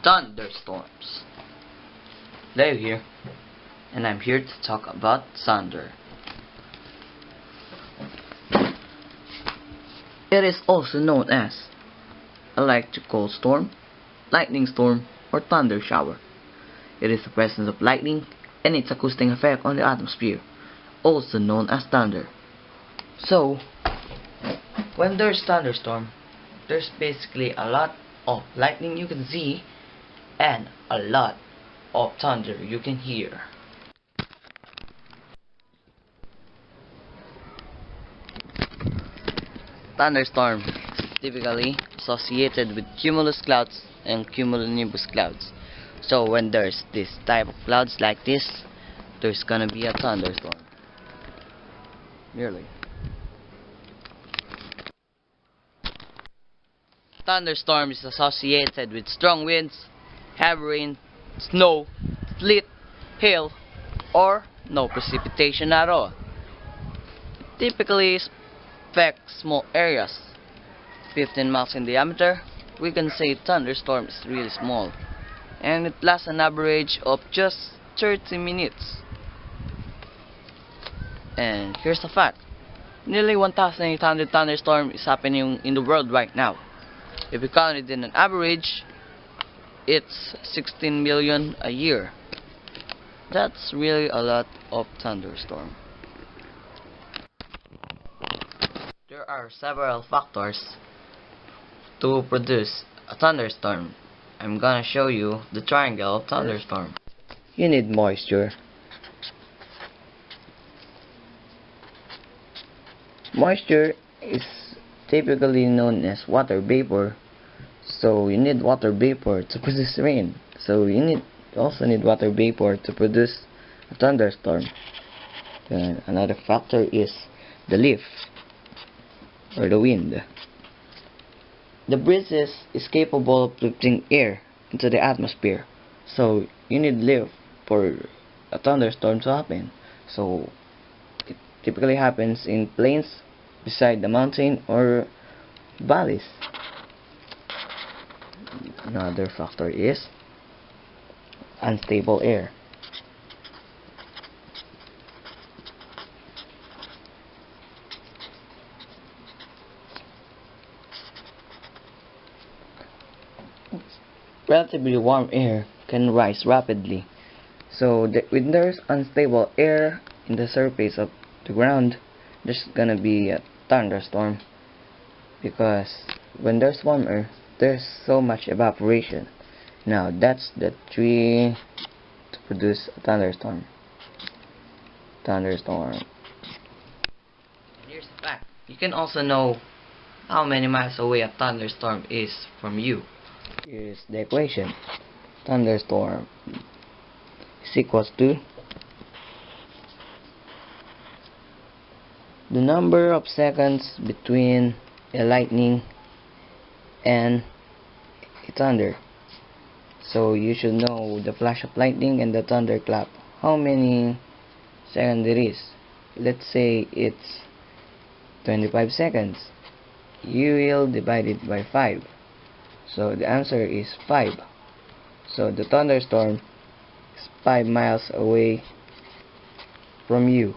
Thunderstorms. Leo here, and I'm here to talk about thunder. It is also known as electrical storm, lightning storm, or thunder shower. It is the presence of lightning and its acoustic effect on the atmosphere, also known as thunder. So, when there's thunderstorm, there's basically a lot of lightning you can see and a lot of thunder you can hear. Thunderstorm is typically associated with cumulus clouds and cumulonimbus clouds. So when there's this type of clouds like this, there's gonna be a thunderstorm. Nearly. Thunderstorm is associated with strong winds, heavy rain, snow, sleet, hail, or no precipitation at all. It typically affects small areas. 15 miles in diameter, we can say thunderstorm is really small, and it lasts an average of just 30 minutes. And here's the fact: nearly 1,800 thunderstorms is happening in the world right now. If we count it in an average, it's 16 million a year. That's really a lot of thunderstorm. There are several factors to produce a thunderstorm. I'm gonna show you the triangle of thunderstorm. You need moisture. Moisture is typically known as water vapor. So you need water vapor to produce rain. So you also need water vapor to produce a thunderstorm. Then another factor is the leaf or the wind. The breezes is capable of lifting air into the atmosphere. So you need leaf for a thunderstorm to happen. So it typically happens in plains, beside the mountain, or valleys. Another factor is unstable air. Relatively warm air can rise rapidly. So when there's unstable air in the surface of the ground, there's gonna be a thunderstorm, because when there's warm air, there's so much evaporation. Now that's the tree to produce a thunderstorm. Here's the fact: you can also know how many miles away a thunderstorm is from you. Here's the equation. Thunderstorm is equals to the number of seconds between a lightning and a thunder. So you should know the flash of lightning and the thunderclap, how many seconds it is. Let's say it's 25 seconds. You will divide it by 5. So the answer is 5. So the thunderstorm is 5 miles away from you.